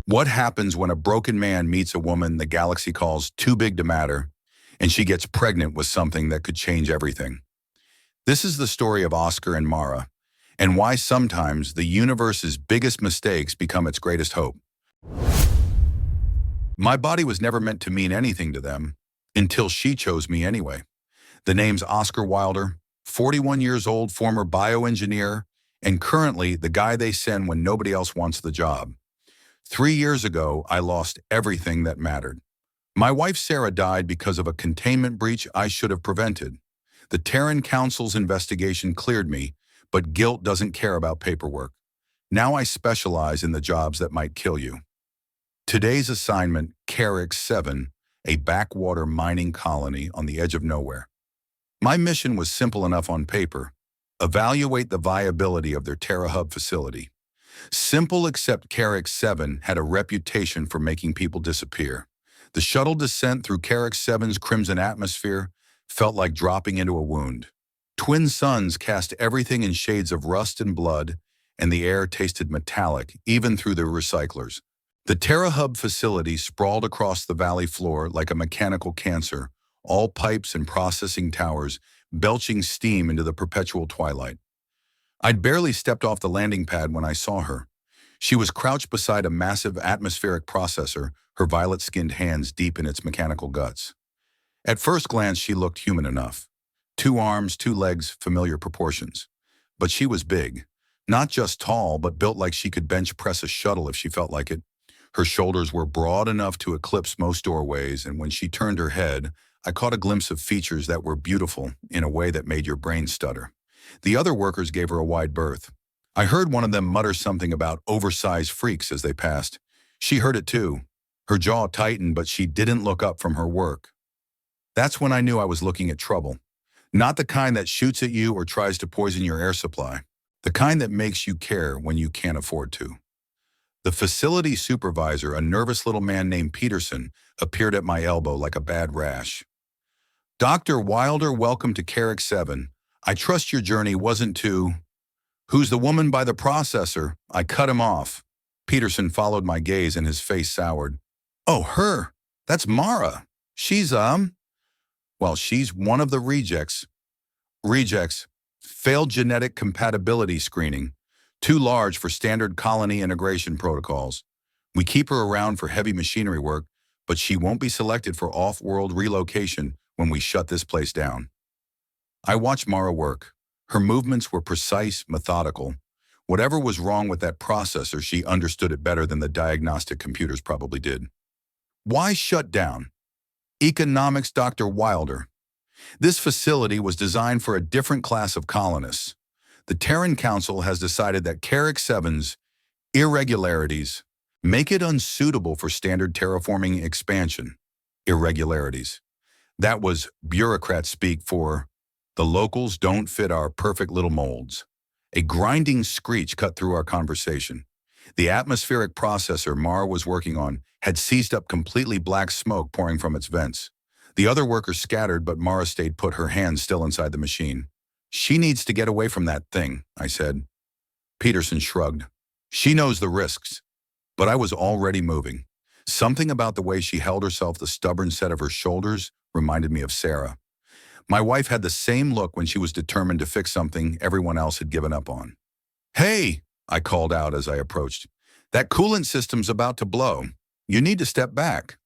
What happens when a broken man meets a woman the galaxy calls too big to matter, and she gets pregnant with something that could change everything? This is the story of Oscar and Mara, and why sometimes the universe's biggest mistakes become its greatest hope. My body was never meant to mean anything to them, until she chose me anyway. The name's Oscar Wilder, 41 years old, former bioengineer, and currently the guy they send when nobody else wants the job. 3 years ago, I lost everything that mattered. My wife Sarah died because of a containment breach I should have prevented. The Terran Council's investigation cleared me, but guilt doesn't care about paperwork. Now I specialize in the jobs that might kill you. Today's assignment, Carrick 7, a backwater mining colony on the edge of nowhere. My mission was simple enough on paper: evaluate the viability of their TerraHub facility. Simple, except Carrick 7 had a reputation for making people disappear. The shuttle descent through Carrick 7's crimson atmosphere felt like dropping into a wound. Twin suns cast everything in shades of rust and blood, and the air tasted metallic, even through the recyclers. The TerraHub facility sprawled across the valley floor like a mechanical cancer, all pipes and processing towers belching steam into the perpetual twilight. I'd barely stepped off the landing pad when I saw her. She was crouched beside a massive atmospheric processor, her violet-skinned hands deep in its mechanical guts. At first glance, she looked human enough. 2 arms, 2 legs, familiar proportions. But she was big. Not just tall, but built like she could bench press a shuttle if she felt like it. Her shoulders were broad enough to eclipse most doorways, and when she turned her head, I caught a glimpse of features that were beautiful in a way that made your brain stutter. The other workers gave her a wide berth. I heard one of them mutter something about oversized freaks as they passed. She heard it too. Her jaw tightened, but she didn't look up from her work. That's when I knew I was looking at trouble. Not the kind that shoots at you or tries to poison your air supply. The kind that makes you care when you can't afford to. The facility supervisor, a nervous little man named Peterson, appeared at my elbow like a bad rash. "Dr. Wilder, welcome to Carrick 7. I trust your journey wasn't too—" "Who's the woman by the processor?" I cut him off. Peterson followed my gaze and his face soured. "Oh, her. That's Mara. She's, well, she's one of the rejects." Rejects. Failed genetic compatibility screening. Too large for standard colony integration protocols. We keep her around for heavy machinery work, but she won't be selected for off-world relocation when we shut this place down. I watched Mara work. Her movements were precise, methodical. Whatever was wrong with that processor, she understood it better than the diagnostic computers probably did. Why shut down? Economics, Dr. Wilder. This facility was designed for a different class of colonists. The Terran Council has decided that Carrick 7's irregularities make it unsuitable for standard terraforming expansion. Irregularities. That was bureaucrat speak for the locals don't fit our perfect little molds. A grinding screech cut through our conversation. The atmospheric processor Mara was working on had seized up, completely black smoke pouring from its vents. The other workers scattered, but Mara stayed put, her hands still inside the machine. "She needs to get away from that thing," I said. Peterson shrugged. "She knows the risks." But I was already moving. Something about the way she held herself, the stubborn set of her shoulders, reminded me of Sarah. My wife had the same look when she was determined to fix something everyone else had given up on. "Hey," I called out as I approached. "That coolant system's about to blow. You need to step back."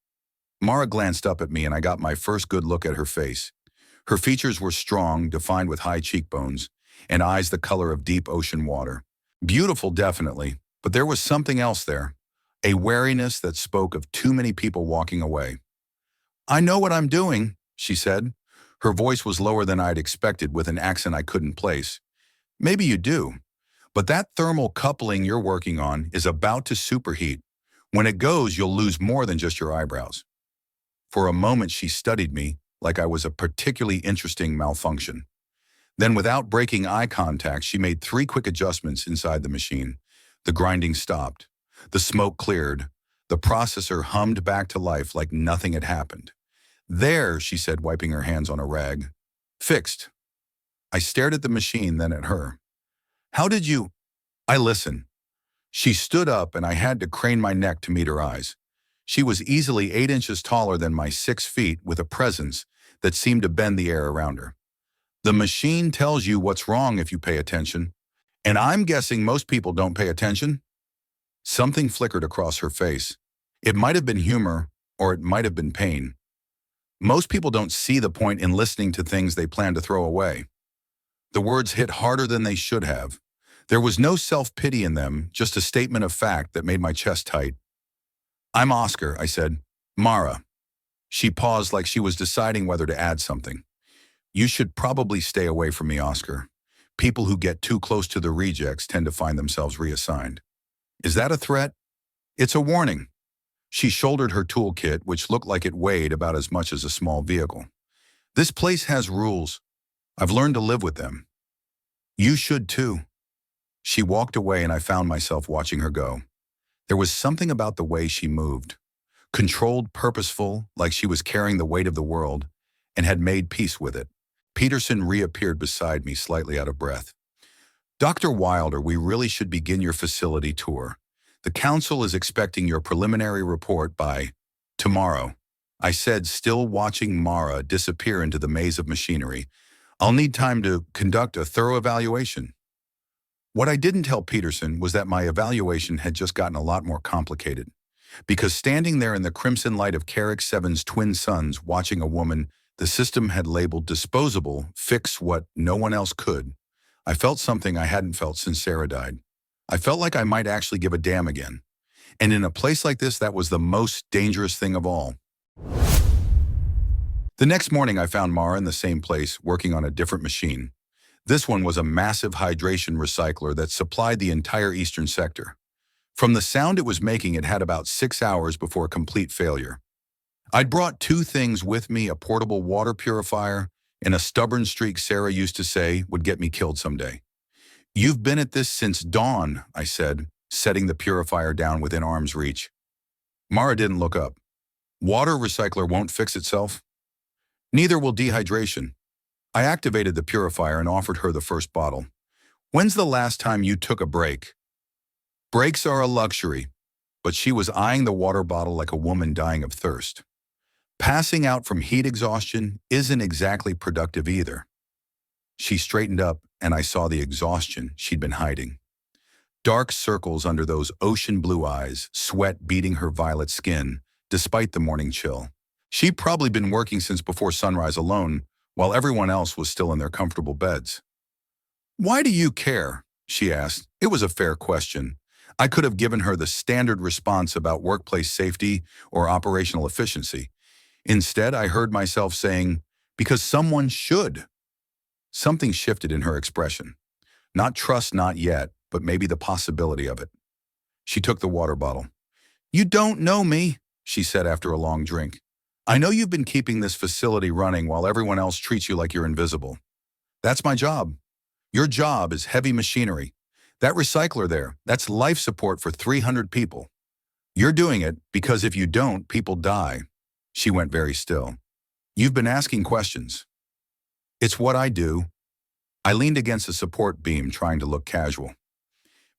Mara glanced up at me and I got my first good look at her face. Her features were strong, defined with high cheekbones, and eyes the color of deep ocean water. Beautiful, definitely, but there was something else there. A wariness that spoke of too many people walking away. "I know what I'm doing," she said. Her voice was lower than I'd expected, with an accent I couldn't place. "Maybe you do, but that thermal coupling you're working on is about to superheat. When it goes, you'll lose more than just your eyebrows." For a moment, she studied me like I was a particularly interesting malfunction. Then, without breaking eye contact, she made 3 quick adjustments inside the machine. The grinding stopped. The smoke cleared. The processor hummed back to life like nothing had happened. "There," she said, wiping her hands on a rag. "Fixed." I stared at the machine, then at her. "How did you—" "I listen." She stood up and I had to crane my neck to meet her eyes. She was easily 8 inches taller than my 6 feet with a presence that seemed to bend the air around her. The machine tells you what's wrong if you pay attention. And I'm guessing most people don't pay attention? Something flickered across her face. It might have been humor, or it might have been pain. Most people don't see the point in listening to things they plan to throw away. The words hit harder than they should have. There was no self-pity in them, just a statement of fact that made my chest tight. "I'm Oscar," I said. "Mara." She paused like she was deciding whether to add something. "You should probably stay away from me, Oscar. People who get too close to the rejects tend to find themselves reassigned." "Is that a threat?" "It's a warning." She shouldered her toolkit, which looked like it weighed about as much as a small vehicle. "This place has rules. I've learned to live with them. You should too." She walked away and I found myself watching her go. There was something about the way she moved. Controlled, purposeful, like she was carrying the weight of the world, and had made peace with it. Peterson reappeared beside me, slightly out of breath. "Dr. Wilder, we really should begin your facility tour. The council is expecting your preliminary report by tomorrow," I said, still watching Mara disappear into the maze of machinery. "I'll need time to conduct a thorough evaluation." What I didn't tell Peterson was that my evaluation had just gotten a lot more complicated. Because standing there in the crimson light of Carrick Seven's twin sons watching a woman the system had labeled disposable fix what no one else could, I felt something I hadn't felt since Sarah died. I felt like I might actually give a damn again. And in a place like this, that was the most dangerous thing of all. The next morning, I found Mara in the same place, working on a different machine. This one was a massive hydration recycler that supplied the entire eastern sector. From the sound it was making, it had about 6 hours before complete failure. I'd brought 2 things with me, a portable water purifier and a stubborn streak Sarah used to say would get me killed someday. "You've been at this since dawn," I said, setting the purifier down within arm's reach. Mara didn't look up. "Water recycler won't fix itself?" "Neither will dehydration." I activated the purifier and offered her the first bottle. "When's the last time you took a break?" "Breaks are a luxury," but she was eyeing the water bottle like a woman dying of thirst. "Passing out from heat exhaustion isn't exactly productive either." She straightened up and I saw the exhaustion she'd been hiding. Dark circles under those ocean blue eyes, sweat beading her violet skin, despite the morning chill. She'd probably been working since before sunrise alone, while everyone else was still in their comfortable beds. "Why do you care?" she asked. It was a fair question. I could have given her the standard response about workplace safety or operational efficiency. Instead, I heard myself saying, "Because someone should." Something shifted in her expression. Not trust, not yet, but maybe the possibility of it. She took the water bottle. "You don't know me," she said after a long drink. "I know you've been keeping this facility running while everyone else treats you like you're invisible. That's my job. Your job is heavy machinery. That recycler there, that's life support for 300 people. You're doing it because if you don't, people die." She went very still. "You've been asking questions." "It's what I do." I leaned against a support beam, trying to look casual.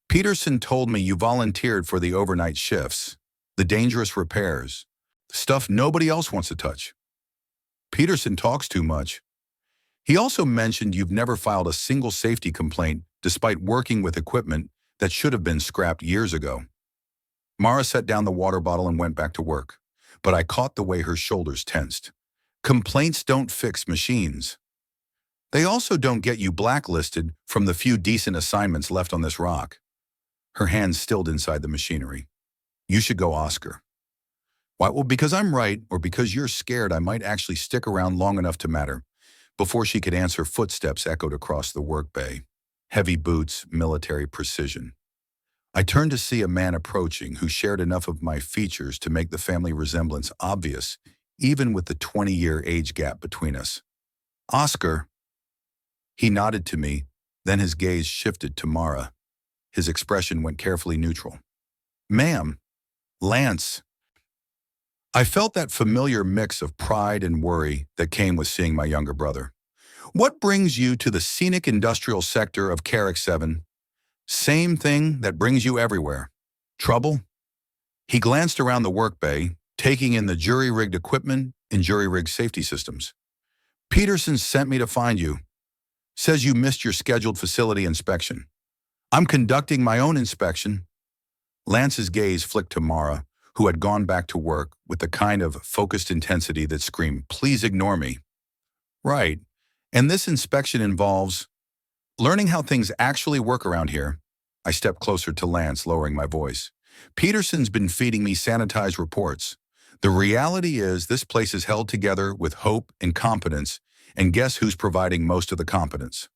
"Peterson told me you volunteered for the overnight shifts, the dangerous repairs, stuff nobody else wants to touch." "Peterson talks too much. He also mentioned you've never filed a single safety complaint despite working with equipment that should have been scrapped years ago." Mara set down the water bottle and went back to work, but I caught the way her shoulders tensed. "Complaints don't fix machines. They also don't get you blacklisted from the few decent assignments left on this rock." Her hands stilled inside the machinery. "You should go, Oscar." "Why? Well, because I'm right, or because you're scared I might actually stick around long enough to matter." Before she could answer, footsteps echoed across the work bay. Heavy boots, military precision. I turned to see a man approaching who shared enough of my features to make the family resemblance obvious, even with the 20-year age gap between us. "Oscar." He nodded to me, then his gaze shifted to Mara. His expression went carefully neutral. "Ma'am." "Lance." I felt that familiar mix of pride and worry that came with seeing my younger brother. "What brings you to the scenic industrial sector of Carrick 7? "Same thing that brings you everywhere." Trouble? He glanced around the work bay, taking in the jury-rigged equipment and jury-rigged safety systems. Peterson sent me to find you. Says you missed your scheduled facility inspection. I'm conducting my own inspection. Lance's gaze flicked to Mara, who had gone back to work with the kind of focused intensity that screamed, "Please ignore me." Right. And this inspection involves learning how things actually work around here. I stepped closer to Lance, lowering my voice. Peterson's been feeding me sanitized reports. The reality is this place is held together with hope and competence, and guess who's providing most of the competence?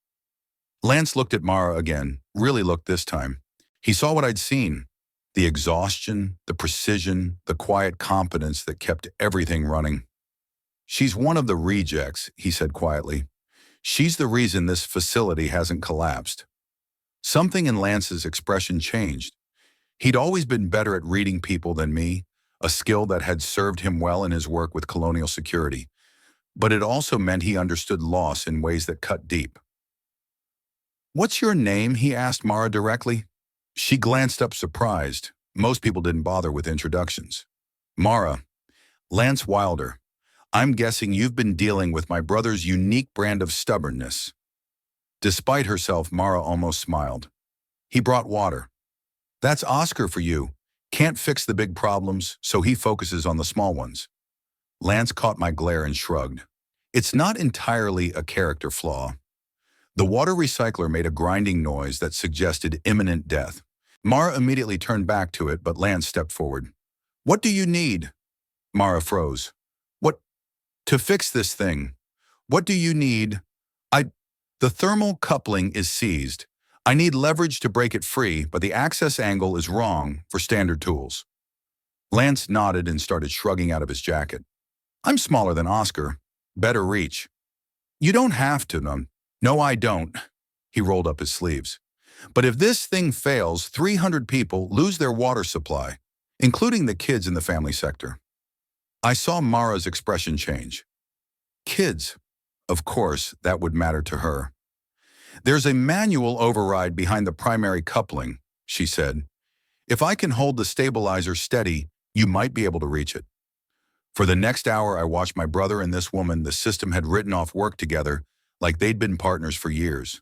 Lance looked at Mara again, really looked this time. He saw what I'd seen. The exhaustion, the precision, the quiet competence that kept everything running. She's one of the rejects, he said quietly. She's the reason this facility hasn't collapsed. Something in Lance's expression changed. He'd always been better at reading people than me, a skill that had served him well in his work with colonial security. But it also meant he understood loss in ways that cut deep. "What's your name?" he asked Mara directly. She glanced up surprised. Most people didn't bother with introductions. "Mara, Lance Wilder. I'm guessing you've been dealing with my brother's unique brand of stubbornness." Despite herself, Mara almost smiled. "He brought water. That's Oscar for you. Can't fix the big problems, so he focuses on the small ones." Lance caught my glare and shrugged. "It's not entirely a character flaw." The water recycler made a grinding noise that suggested imminent death. Mara immediately turned back to it, but Lance stepped forward. "What do you need?" Mara froze. "What? To fix this thing. What do you need?" The thermal coupling is seized. I need leverage to break it free, but the access angle is wrong for standard tools." Lance nodded and started shrugging out of his jacket. "I'm smaller than Oscar. Better reach." "You don't have to, No, I don't." He rolled up his sleeves. "But if this thing fails, 300 people lose their water supply, including the kids in the family sector." I saw Mara's expression change. Kids. Of course, that would matter to her. "There's a manual override behind the primary coupling," she said. "If I can hold the stabilizer steady, you might be able to reach it." For the next hour, I watched my brother and this woman the system had written off work together like they'd been partners for years.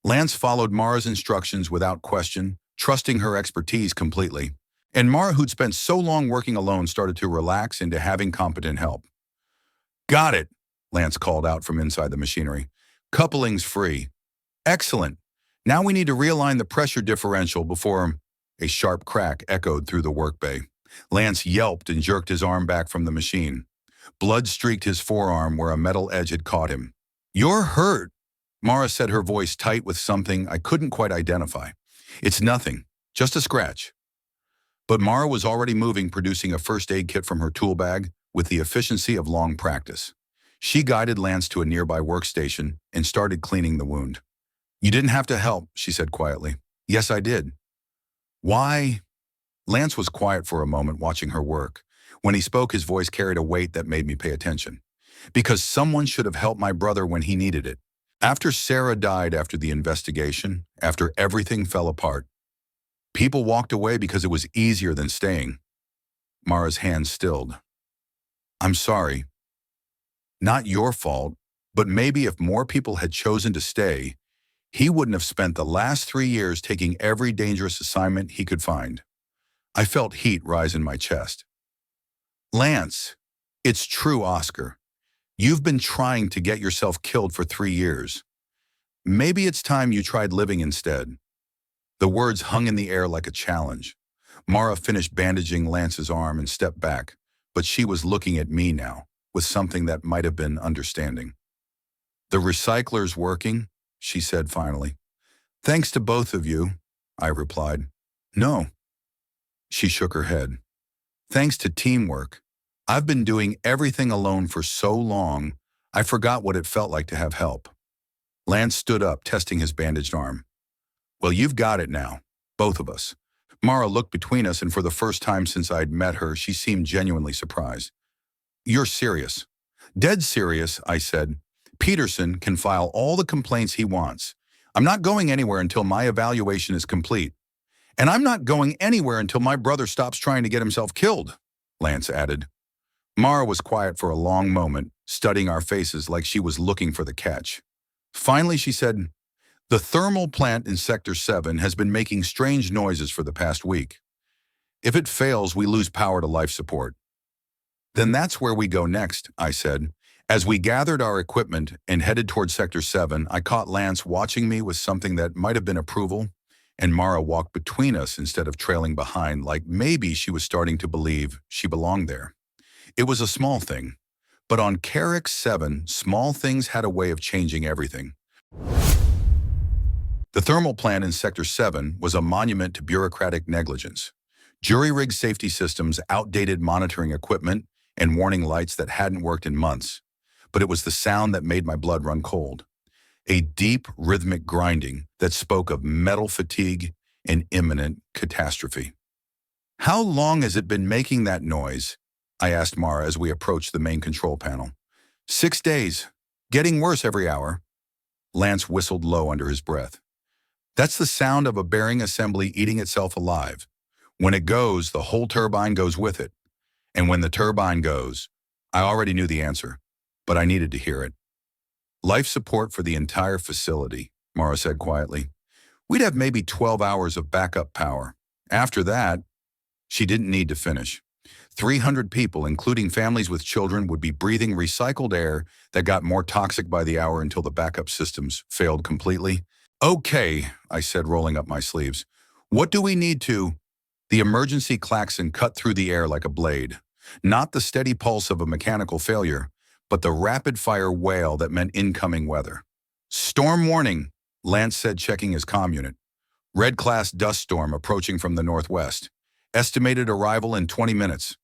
Lance followed Mara's instructions without question, trusting her expertise completely. And Mara, who'd spent so long working alone, started to relax into having competent help. "Got it," Lance called out from inside the machinery. "Coupling's free." "Excellent. Now we need to realign the pressure differential before—" A sharp crack echoed through the work bay. Lance yelped and jerked his arm back from the machine. Blood streaked his forearm where a metal edge had caught him. "You're hurt," Mara said, her voice tight with something I couldn't quite identify. "It's nothing, just a scratch." But Mara was already moving, producing a first aid kit from her tool bag with the efficiency of long practice. She guided Lance to a nearby workstation and started cleaning the wound. "You didn't have to help," she said quietly. "Yes, I did." "Why?" Lance was quiet for a moment, watching her work. When he spoke, his voice carried a weight that made me pay attention. "Because someone should have helped my brother when he needed it. After Sarah died, after the investigation, after everything fell apart, people walked away because it was easier than staying." Mara's hand stilled. "I'm sorry. Not your fault, but maybe if more people had chosen to stay, he wouldn't have spent the last 3 years taking every dangerous assignment he could find." I felt heat rise in my chest. "Lance, it's true, Oscar. You've been trying to get yourself killed for 3 years. Maybe it's time you tried living instead." The words hung in the air like a challenge. Mara finished bandaging Lance's arm and stepped back, but she was looking at me now, with something that might have been understanding. "The recycler's working," she said finally. "Thanks to both of you," I replied. "No." She shook her head. "Thanks to teamwork. I've been doing everything alone for so long, I forgot what it felt like to have help." Lance stood up, testing his bandaged arm. "Well, you've got it now, both of us." Mara looked between us, and for the first time since I'd met her, she seemed genuinely surprised. "You're serious?" "Dead serious," I said. "Peterson can file all the complaints he wants. I'm not going anywhere until my evaluation is complete. And I'm not going anywhere until my brother stops trying to get himself killed, Lance added. Mara was quiet for a long moment, studying our faces like she was looking for the catch. Finally, she said, "The thermal plant in Sector 7 has been making strange noises for the past week. If it fails, we lose power to life support." "Then that's where we go next," I said. As we gathered our equipment and headed toward Sector 7, I caught Lance watching me with something that might have been approval, and Mara walked between us instead of trailing behind, like maybe she was starting to believe she belonged there. It was a small thing, but on Carrick 7, small things had a way of changing everything. The thermal plant in Sector 7 was a monument to bureaucratic negligence. Jury-rigged safety systems, outdated monitoring equipment, and warning lights that hadn't worked in months. But it was the sound that made my blood run cold. A deep, rhythmic grinding that spoke of metal fatigue and imminent catastrophe. "How long has it been making that noise?" I asked Mara as we approached the main control panel. "6 days. Getting worse every hour." Lance whistled low under his breath. "That's the sound of a bearing assembly eating itself alive. When it goes, the whole turbine goes with it. And when the turbine goes," I already knew the answer, but I needed to hear it. "Life support for the entire facility," Mara said quietly. "We'd have maybe 12 hours of backup power. After that," she didn't need to finish. 300 people, including families with children, would be breathing recycled air that got more toxic by the hour until the backup systems failed completely. "Okay," I said, rolling up my sleeves. "What do we need to—" The emergency klaxon cut through the air like a blade. Not the steady pulse of a mechanical failure, but the rapid-fire wail that meant incoming weather. "Storm warning," Lance said, checking his comm unit. "Red-class dust storm approaching from the northwest. Estimated arrival in 20 minutes.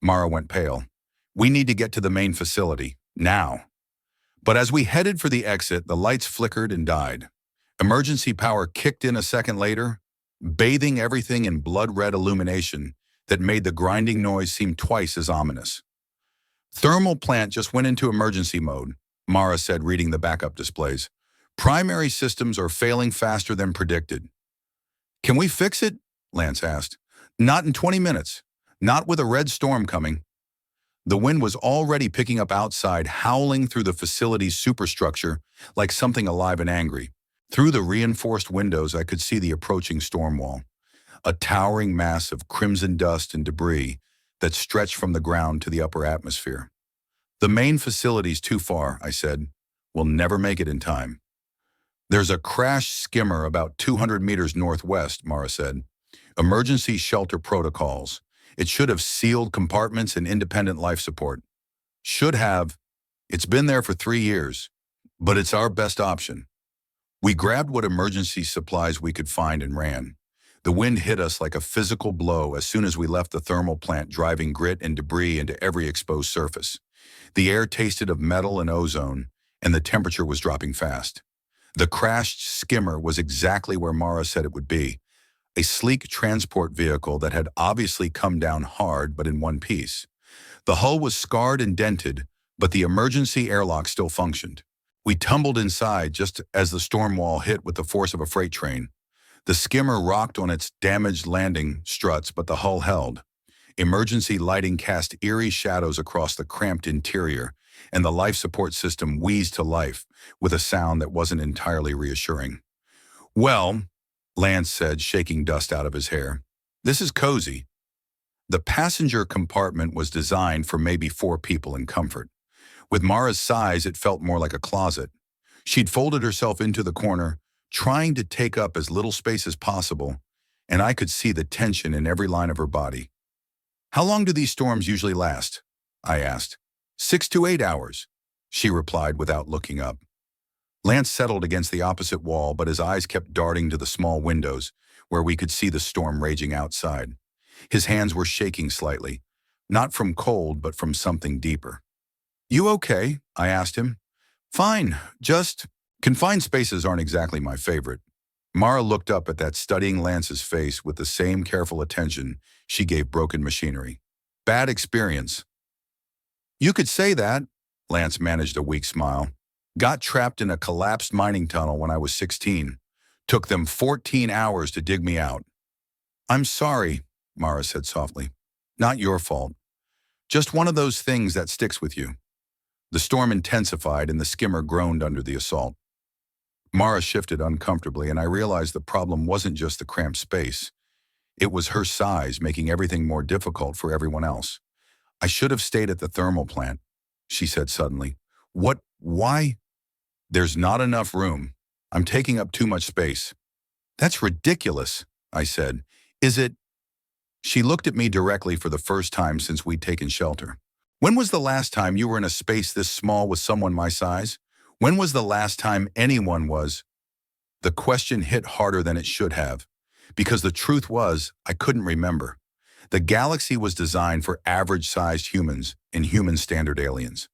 Mara went pale. "We need to get to the main facility, now." But as we headed for the exit, the lights flickered and died. Emergency power kicked in a second later, bathing everything in blood-red illumination that made the grinding noise seem twice as ominous. "Thermal plant just went into emergency mode," Mara said, reading the backup displays. "Primary systems are failing faster than predicted." "Can we fix it?" Lance asked. "Not in 20 minutes. Not with a red storm coming." The wind was already picking up outside, howling through the facility's superstructure like something alive and angry. Through the reinforced windows, I could see the approaching storm wall, a towering mass of crimson dust and debris that stretched from the ground to the upper atmosphere. "The main facility's too far," I said. "We'll never make it in time." "There's a crash skimmer about 200 meters northwest," Mara said. "Emergency shelter protocols. It should have sealed compartments and independent life support." "Should have. It's been there for 3 years. But it's our best option." We grabbed what emergency supplies we could find and ran. The wind hit us like a physical blow as soon as we left the thermal plant, driving grit and debris into every exposed surface. The air tasted of metal and ozone, and the temperature was dropping fast. The crashed skimmer was exactly where Mara said it would be, a sleek transport vehicle that had obviously come down hard but in one piece. The hull was scarred and dented, but the emergency airlock still functioned. We tumbled inside just as the storm wall hit with the force of a freight train. The skimmer rocked on its damaged landing struts, but the hull held. Emergency lighting cast eerie shadows across the cramped interior, and the life support system wheezed to life with a sound that wasn't entirely reassuring. "Well," Lance said, shaking dust out of his hair, "this is cozy." The passenger compartment was designed for maybe 4 people in comfort. With Mara's size, it felt more like a closet. She'd folded herself into the corner, trying to take up as little space as possible, and I could see the tension in every line of her body. "How long do these storms usually last?" I asked. 6 to 8 hours, she replied without looking up. Lance settled against the opposite wall, but his eyes kept darting to the small windows, where we could see the storm raging outside. His hands were shaking slightly, not from cold, but from something deeper. "You okay?" I asked him. "Fine, just—" Confined spaces aren't exactly my favorite. Mara looked up at that studying Lance's face with the same careful attention she gave broken machinery. "Bad experience." "You could say that," Lance managed a weak smile. "Got trapped in a collapsed mining tunnel when I was 16. Took them 14 hours to dig me out. I'm sorry, Mara said softly. Not your fault. Just one of those things that sticks with you. The storm intensified and the skimmer groaned under the assault. Mara shifted uncomfortably, and I realized the problem wasn't just the cramped space. It was her size making everything more difficult for everyone else. I should have stayed at the thermal plant, she said suddenly. What? Why? There's not enough room. I'm taking up too much space. That's ridiculous, I said. Is it? She looked at me directly for the first time since we'd taken shelter. When was the last time you were in a space this small with someone my size? When was the last time anyone was? The question hit harder than it should have, because the truth was, I couldn't remember. The galaxy was designed for average-sized humans and human-standard aliens.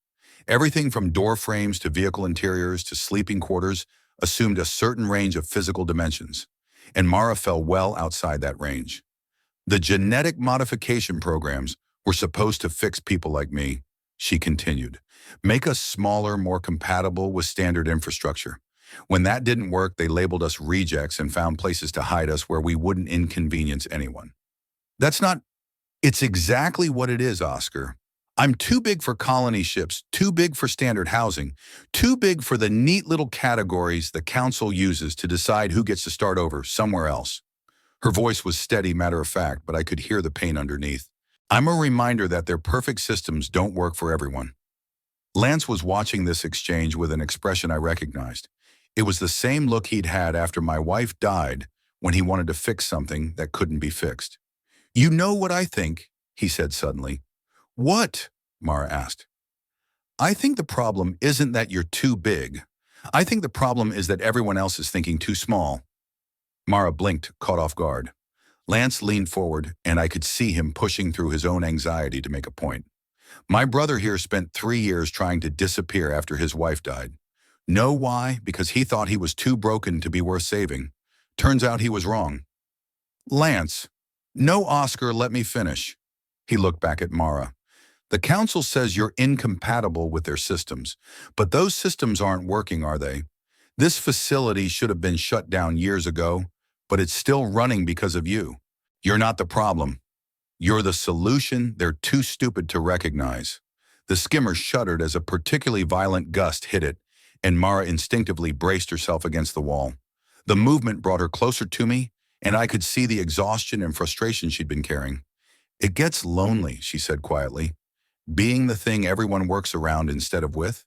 Everything from door frames to vehicle interiors to sleeping quarters assumed a certain range of physical dimensions, and Mara fell well outside that range. The genetic modification programs were supposed to fix people like me, she continued. Make us smaller, more compatible with standard infrastructure. When that didn't work, they labeled us rejects and found places to hide us where we wouldn't inconvenience anyone. That's not... It's exactly what it is, Oscar. I'm too big for colony ships, too big for standard housing, too big for the neat little categories the council uses to decide who gets to start over somewhere else. Her voice was steady, matter-of-fact, but I could hear the pain underneath. I'm a reminder that their perfect systems don't work for everyone. Lance was watching this exchange with an expression I recognized. It was the same look he'd had after my wife died when he wanted to fix something that couldn't be fixed. You know what I think, he said suddenly. What? Mara asked. I think the problem isn't that you're too big. I think the problem is that everyone else is thinking too small. Mara blinked, caught off guard. Lance leaned forward, and I could see him pushing through his own anxiety to make a point. My brother here spent 3 years trying to disappear after his wife died. Know why? Because he thought he was too broken to be worth saving. Turns out he was wrong. Lance. No, Oscar, let me finish. He looked back at Mara. The council says you're incompatible with their systems, but those systems aren't working, are they? This facility should have been shut down years ago, but it's still running because of you. You're not the problem. You're the solution they're too stupid to recognize. The skimmer shuddered as a particularly violent gust hit it, and Mara instinctively braced herself against the wall. The movement brought her closer to me, and I could see the exhaustion and frustration she'd been carrying. It gets lonely, she said quietly, being the thing everyone works around instead of with.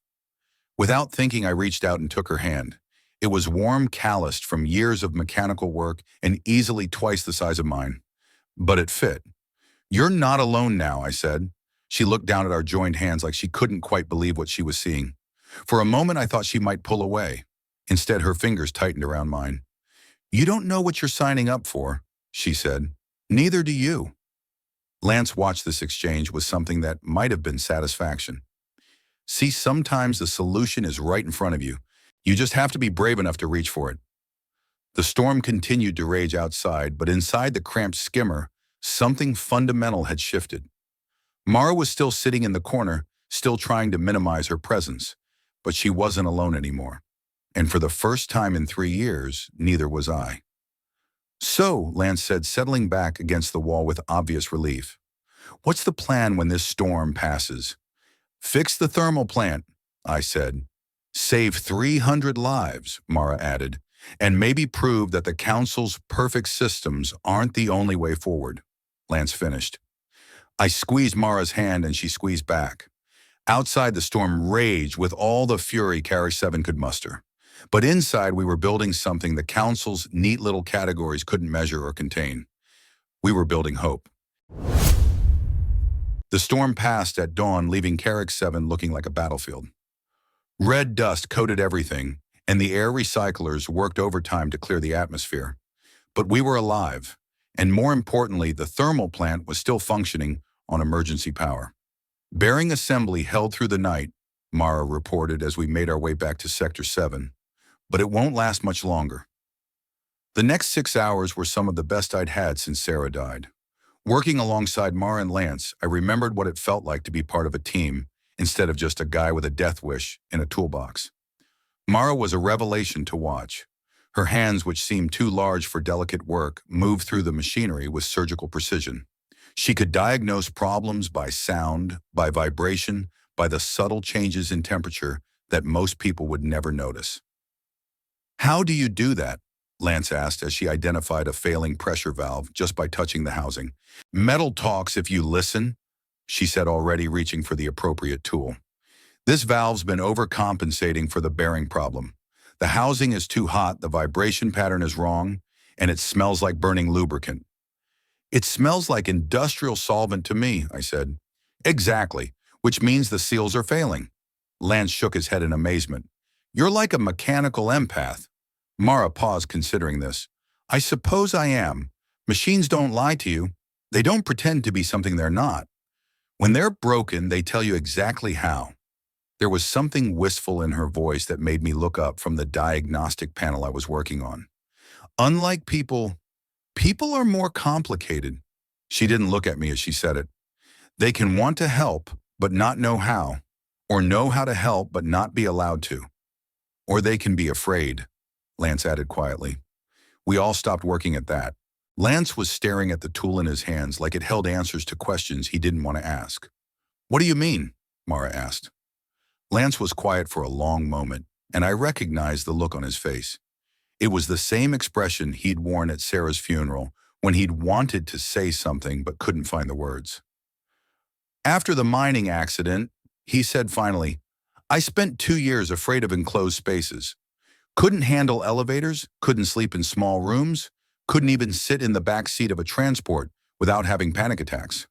Without thinking, I reached out and took her hand. It was warm, calloused from years of mechanical work and easily twice the size of mine. But it fit. You're not alone now, I said. She looked down at our joined hands like she couldn't quite believe what she was seeing. For a moment, I thought she might pull away. Instead, her fingers tightened around mine. You don't know what you're signing up for, she said. Neither do you. Lance watched this exchange with something that might have been satisfaction. See, sometimes the solution is right in front of you. You just have to be brave enough to reach for it. The storm continued to rage outside, but inside the cramped skimmer, something fundamental had shifted. Mara was still sitting in the corner, still trying to minimize her presence, but she wasn't alone anymore. And for the first time in 3 years, neither was I. So, Lance said, settling back against the wall with obvious relief. What's the plan when this storm passes? Fix the thermal plant, I said. Save 300 lives, Mara added, and maybe prove that the council's perfect systems aren't the only way forward. Lance finished. I squeezed Mara's hand and she squeezed back. Outside, the storm raged with all the fury Carrier 7 could muster. But inside, we were building something the council's neat little categories couldn't measure or contain. We were building hope. The storm passed at dawn, leaving Carrier 7 looking like a battlefield. Red dust coated everything, and the air recyclers worked overtime to clear the atmosphere. But we were alive, and more importantly, the thermal plant was still functioning on emergency power. Bearing assembly held through the night, Mara reported as we made our way back to Sector 7. But it won't last much longer. The next 6 hours were some of the best I'd had since Sarah died. Working alongside Mara and Lance, I remembered what it felt like to be part of a team instead of just a guy with a death wish in a toolbox. Mara was a revelation to watch. Her hands, which seemed too large for delicate work, moved through the machinery with surgical precision. She could diagnose problems by sound, by vibration, by the subtle changes in temperature that most people would never notice. "How do you do that?" Lance asked as she identified a failing pressure valve just by touching the housing. "Metal talks if you listen," she said, already reaching for the appropriate tool. "This valve's been overcompensating for the bearing problem. The housing is too hot, the vibration pattern is wrong, and it smells like burning lubricant." "It smells like industrial solvent to me," I said. "Exactly, which means the seals are failing." Lance shook his head in amazement. "You're like a mechanical empath." Mara paused, considering this. "I suppose I am. Machines don't lie to you. They don't pretend to be something they're not. When they're broken, they tell you exactly how." There was something wistful in her voice that made me look up from the diagnostic panel I was working on. "Unlike people, people are more complicated." She didn't look at me as she said it. "They can want to help, but not know how, or know how to help, but not be allowed to. Or they can be afraid," Lance added quietly. We all stopped working at that. Lance was staring at the tool in his hands like it held answers to questions he didn't want to ask. "What do you mean?" Mara asked. Lance was quiet for a long moment, and I recognized the look on his face. It was the same expression he'd worn at Sarah's funeral when he'd wanted to say something but couldn't find the words. "After the mining accident," he said finally, "I spent 2 years afraid of enclosed spaces. Couldn't handle elevators, couldn't sleep in small rooms, couldn't even sit in the back seat of a transport without having panic attacks."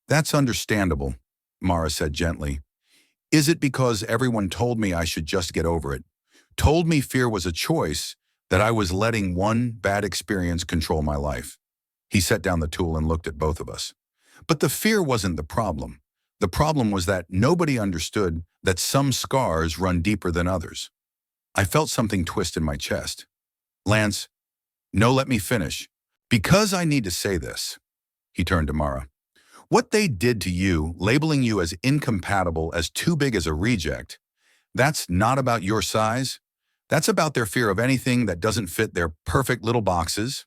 "That's understandable," Mara said gently. "Is it because everyone told me I should just get over it? Told me fear was a choice, that I was letting one bad experience control my life?" He set down the tool and looked at both of us. "But the fear wasn't the problem. The problem was that nobody understood that some scars run deeper than others." I felt something twist in my chest. "Lance, no, let me finish. Because I need to say this." He turned to Mara. "What they did to you, labeling you as incompatible, as too big as a reject, that's not about your size. That's about their fear of anything that doesn't fit their perfect little boxes."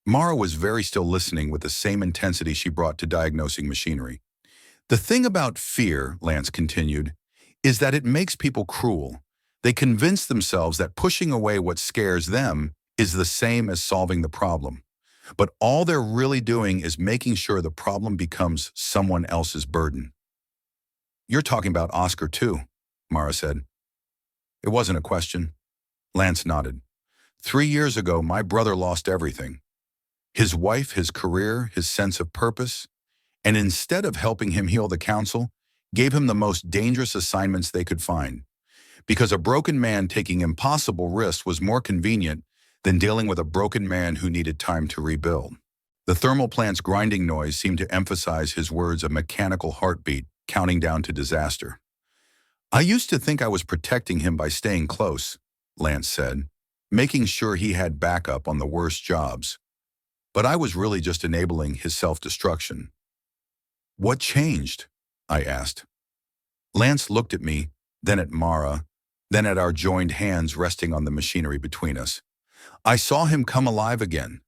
Mara was very still, listening with the same intensity she brought to diagnosing machinery. "The thing about fear," Lance continued, "is that it makes people cruel. They convince themselves that pushing away what scares them is the same as solving the problem. But all they're really doing is making sure the problem becomes someone else's burden." "You're talking about Oscar too," Mara said. It wasn't a question. Lance nodded. 3 years ago, my brother lost everything. His wife, his career, his sense of purpose. And instead of helping him heal, the council gave him the most dangerous assignments they could find. Because a broken man taking impossible risks was more convenient than dealing with a broken man who needed time to rebuild. The thermal plant's grinding noise seemed to emphasize his words, a mechanical heartbeat counting down to disaster. "I used to think I was protecting him by staying close," Lance said, "making sure he had backup on the worst jobs. But I was really just enabling his self-destruction." "What changed?" I asked. Lance looked at me, then at Mara, then at our joined hands resting on the machinery between us. I saw him come alive again.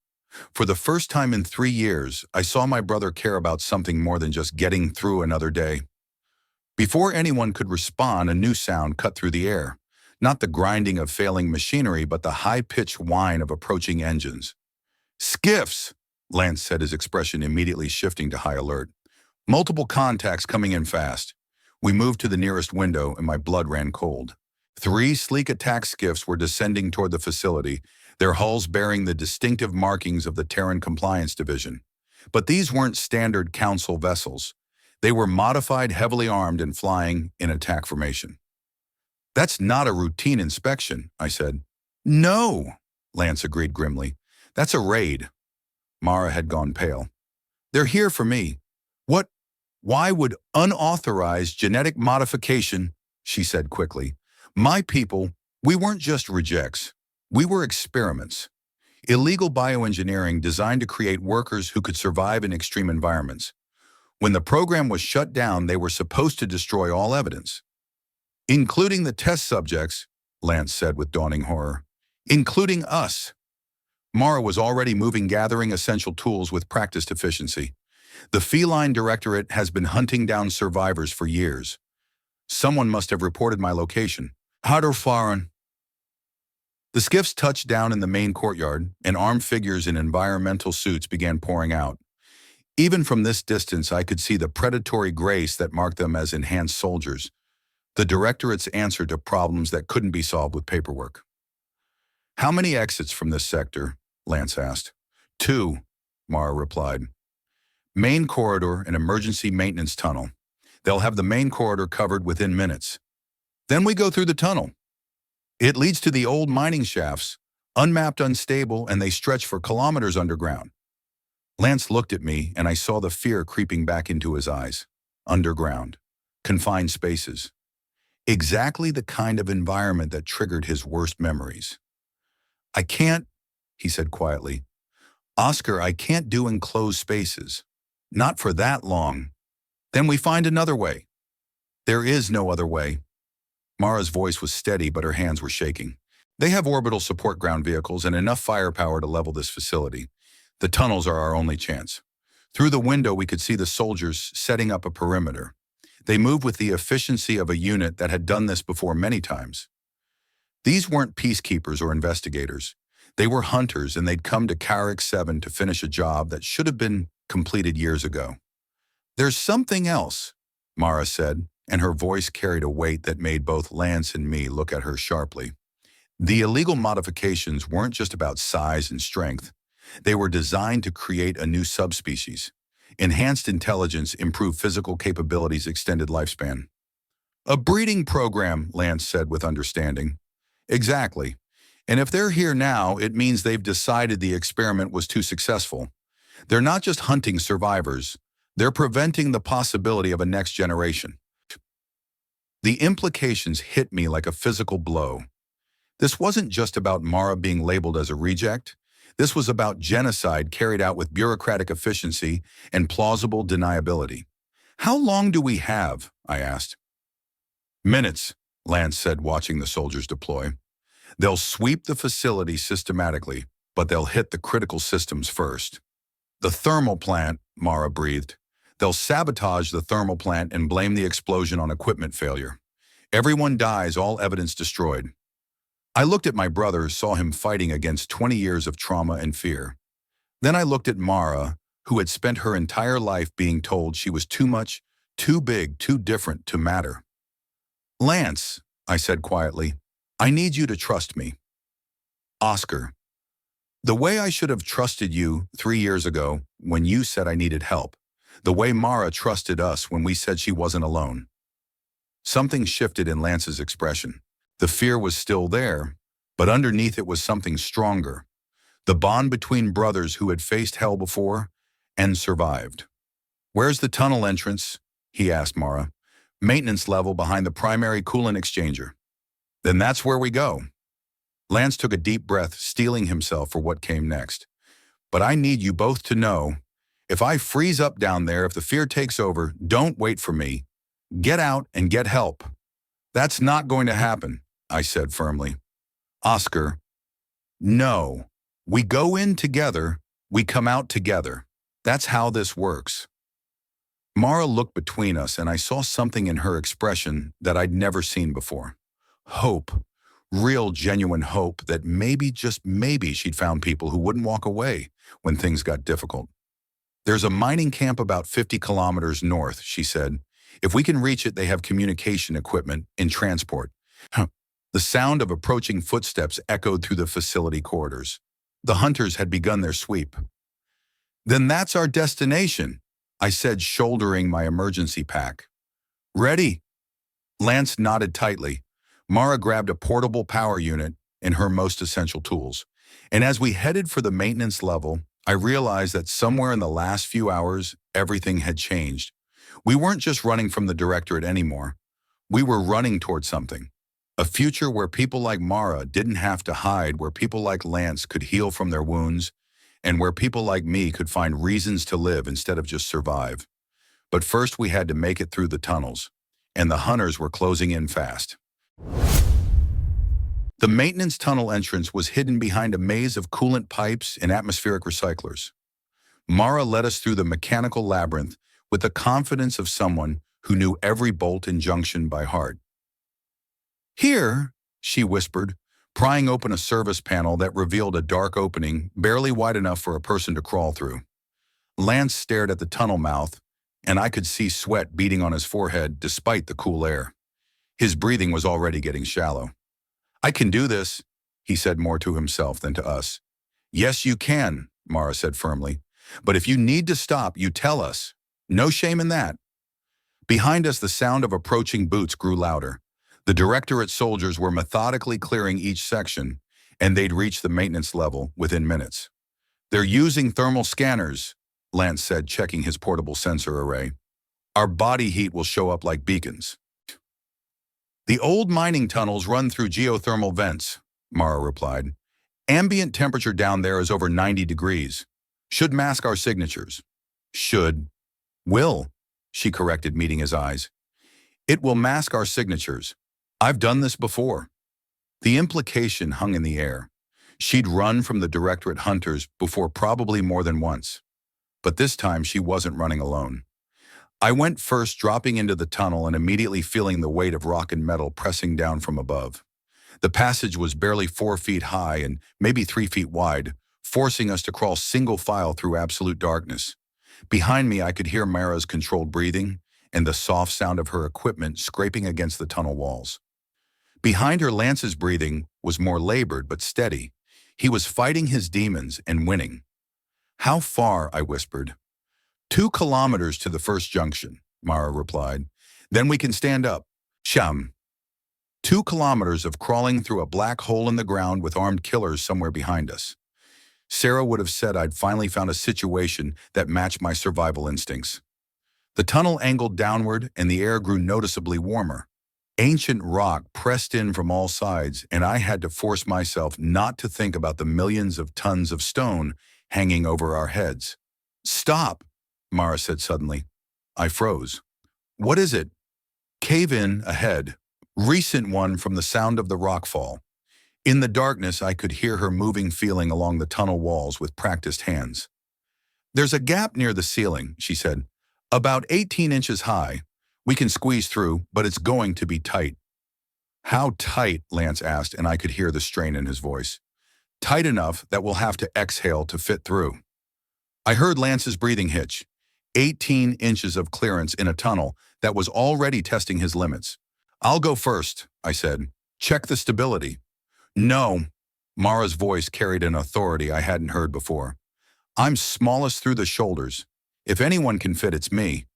For the first time in 3 years, I saw my brother care about something more than just getting through another day. Before anyone could respond, a new sound cut through the air. Not the grinding of failing machinery, but the high-pitched whine of approaching engines. "Skiffs!" Lance said, his expression immediately shifting to high alert. "Multiple contacts coming in fast." We moved to the nearest window, and my blood ran cold. 3 sleek attack skiffs were descending toward the facility, their hulls bearing the distinctive markings of the Terran Compliance Division. But these weren't standard Council vessels. They were modified, heavily armed, and flying in attack formation. "That's not a routine inspection," I said. "No," Lance agreed grimly. "That's a raid." Mara had gone pale. "They're here for me." "What? Why would unauthorized genetic modification?" she said quickly. "My people, we weren't just rejects. We were experiments. Illegal bioengineering designed to create workers who could survive in extreme environments. When the program was shut down, they were supposed to destroy all evidence. Including the test subjects," Lance said with dawning horror. including us. Mara was already moving, gathering essential tools with practiced efficiency. The feline directorate has been hunting down survivors for years. Someone must have reported my location. Harder fahren. The skiffs touched down in the main courtyard, and armed figures in environmental suits began pouring out. Even from this distance, I could see the predatory grace that marked them as enhanced soldiers, the directorate's answer to problems that couldn't be solved with paperwork. How many exits from this sector? Lance asked. 2, Mara replied. Main corridor and emergency maintenance tunnel. They'll have the main corridor covered within minutes. Then we go through the tunnel. It leads to the old mining shafts, unmapped, unstable, and they stretch for kilometers underground. Lance looked at me, and I saw the fear creeping back into his eyes. Underground. Confined spaces. Exactly the kind of environment that triggered his worst memories. I can't, he said quietly. Oscar, I can't do enclosed spaces. Not for that long. Then we find another way. There is no other way. Mara's voice was steady, but her hands were shaking. They have orbital support ground vehicles and enough firepower to level this facility. The tunnels are our only chance. Through the window, we could see the soldiers setting up a perimeter. They moved with the efficiency of a unit that had done this before many times. These weren't peacekeepers or investigators. They were hunters, and they'd come to Carrick 7 to finish a job that should have been completed years ago. There's something else, Mara said, and her voice carried a weight that made both Lance and me look at her sharply. The illegal modifications weren't just about size and strength. They were designed to create a new subspecies. Enhanced intelligence, improved physical capabilities, extended lifespan. A breeding program, Lance said with understanding. Exactly. And if they're here now, it means they've decided the experiment was too successful. They're not just hunting survivors. They're preventing the possibility of a next generation. The implications hit me like a physical blow. This wasn't just about Mara being labeled as a reject. This was about genocide carried out with bureaucratic efficiency and plausible deniability. How long do we have? I asked. Minutes, Lance said, watching the soldiers deploy. They'll sweep the facility systematically, but they'll hit the critical systems first. The thermal plant, Mara breathed. They'll sabotage the thermal plant and blame the explosion on equipment failure. Everyone dies, all evidence destroyed. I looked at my brother, saw him fighting against 20 years of trauma and fear. Then I looked at Mara, who had spent her entire life being told she was too much, too big, too different to matter. Lance, I said quietly, I need you to trust me. Oscar, the way I should have trusted you 3 years ago when you said I needed help. The way Mara trusted us when we said she wasn't alone. Something shifted in Lance's expression. The fear was still there, but underneath it was something stronger. The bond between brothers who had faced hell before and survived. Where's the tunnel entrance? He asked Mara. Maintenance level behind the primary coolant exchanger. Then that's where we go. Lance took a deep breath, steeling himself for what came next. But I need you both to know, if I freeze up down there, if the fear takes over, don't wait for me. Get out and get help. That's not going to happen, I said firmly. Oscar, no. We go in together, we come out together. That's how this works. Mara looked between us, and I saw something in her expression that I'd never seen before. Hope. Real, genuine hope that maybe, just maybe, she'd found people who wouldn't walk away when things got difficult. There's a mining camp about 50 kilometers north, she said. If we can reach it, they have communication equipment and transport. The sound of approaching footsteps echoed through the facility corridors. The hunters had begun their sweep. Then that's our destination, I said, shouldering my emergency pack. Ready? Lance nodded tightly. Mara grabbed a portable power unit and her most essential tools. And as we headed for the maintenance level, I realized that somewhere in the last few hours, everything had changed. We weren't just running from the directorate anymore. We were running towards something. A future where people like Mara didn't have to hide, where people like Lance could heal from their wounds, and where people like me could find reasons to live instead of just survive. But first we had to make it through the tunnels, and the hunters were closing in fast. The maintenance tunnel entrance was hidden behind a maze of coolant pipes and atmospheric recyclers. Mara led us through the mechanical labyrinth with the confidence of someone who knew every bolt and junction by heart. "Here," she whispered, prying open a service panel that revealed a dark opening barely wide enough for a person to crawl through. Lance stared at the tunnel mouth, and I could see sweat beading on his forehead despite the cool air. His breathing was already getting shallow. "I can do this," he said more to himself than to us. "Yes, you can," Mara said firmly. "But if you need to stop, you tell us. No shame in that." Behind us, the sound of approaching boots grew louder. The directorate soldiers were methodically clearing each section, and they'd reach the maintenance level within minutes. "They're using thermal scanners," Lance said, checking his portable sensor array. "Our body heat will show up like beacons." "The old mining tunnels run through geothermal vents," Mara replied. "Ambient temperature down there is over 90 degrees. Should mask our signatures." "Should. Will," she corrected, meeting his eyes. "It will mask our signatures. I've done this before." The implication hung in the air. She'd run from the directorate hunters before, probably more than once. But this time she wasn't running alone. I went first, dropping into the tunnel and immediately feeling the weight of rock and metal pressing down from above. The passage was barely 4 feet high and maybe 3 feet wide, forcing us to crawl single file through absolute darkness. Behind me, I could hear Mara's controlled breathing and the soft sound of her equipment scraping against the tunnel walls. Behind her, Lance's breathing was more labored but steady. He was fighting his demons and winning. "How far?" I whispered. 2 kilometers to the first junction," Mara replied. "Then we can stand up." Sham. 2 kilometers of crawling through a black hole in the ground with armed killers somewhere behind us. Sarah would have said I'd finally found a situation that matched my survival instincts. The tunnel angled downward and the air grew noticeably warmer. Ancient rock pressed in from all sides, and I had to force myself not to think about the millions of tons of stone hanging over our heads. "Stop," Mara said suddenly. I froze. "What is it?" "Cave-in ahead. Recent one from the sound of the rockfall." In the darkness, I could hear her moving, feeling along the tunnel walls with practiced hands. "There's a gap near the ceiling," she said. "About 18 inches high. We can squeeze through, but it's going to be tight." "How tight?" Lance asked, and I could hear the strain in his voice. "Tight enough that we'll have to exhale to fit through." I heard Lance's breathing hitch. 18 inches of clearance in a tunnel that was already testing his limits. "I'll go first," I said. "Check the stability." "No." Mara's voice carried an authority I hadn't heard before. "I'm smallest through the shoulders. If anyone can fit, it's me."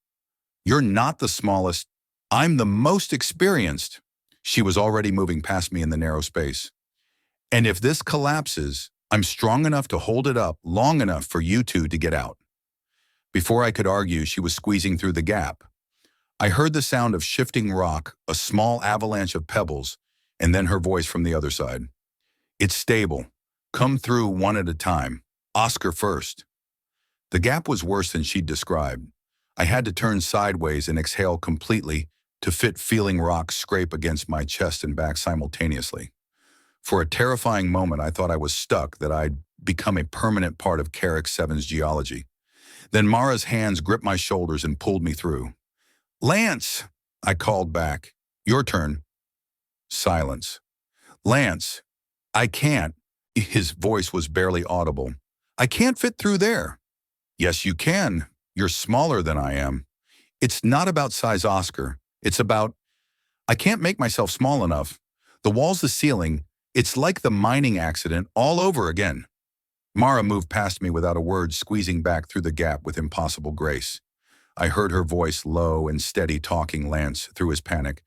"You're not the smallest. I'm the most experienced." She was already moving past me in the narrow space. "And if this collapses, I'm strong enough to hold it up long enough for you two to get out." Before I could argue, she was squeezing through the gap. I heard the sound of shifting rock, a small avalanche of pebbles, and then her voice from the other side. "It's stable. Come through one at a time. Oscar first." The gap was worse than she'd described. I had to turn sideways and exhale completely to fit, feeling rocks scrape against my chest and back simultaneously. For a terrifying moment, I thought I was stuck, that I'd become a permanent part of Carrick 7's geology. Then Mara's hands gripped my shoulders and pulled me through. "Lance!" I called back. "Your turn." Silence. "Lance, I can't." His voice was barely audible. "I can't fit through there." "Yes, you can. You're smaller than I am." "It's not about size, Oscar. It's about... I can't make myself small enough. The wall's the ceiling. It's like the mining accident all over again." Mara moved past me without a word, squeezing back through the gap with impossible grace. I heard her voice, low and steady, talking Lance through his panic.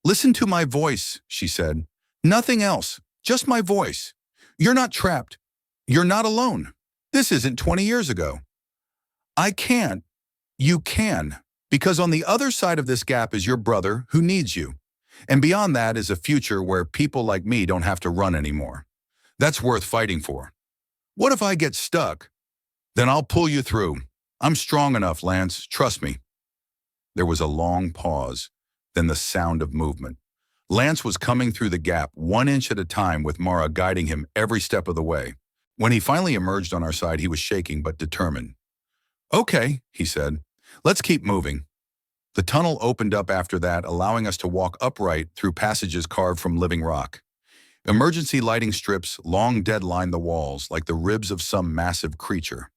"Listen to my voice," she said. "Nothing else. Just my voice. You're not trapped. You're not alone. This isn't 20 years ago." "I can't." "You can. Because on the other side of this gap is your brother who needs you. And beyond that is a future where people like me don't have to run anymore. That's worth fighting for." "What if I get stuck?" "Then I'll pull you through. I'm strong enough, Lance. Trust me." There was a long pause, then the sound of movement. Lance was coming through the gap 1 inch at a time with Mara guiding him every step of the way. When he finally emerged on our side, he was shaking but determined. "Okay," he said. "Let's keep moving." The tunnel opened up after that, allowing us to walk upright through passages carved from living rock. Emergency lighting strips long dead lined the walls like the ribs of some massive creature.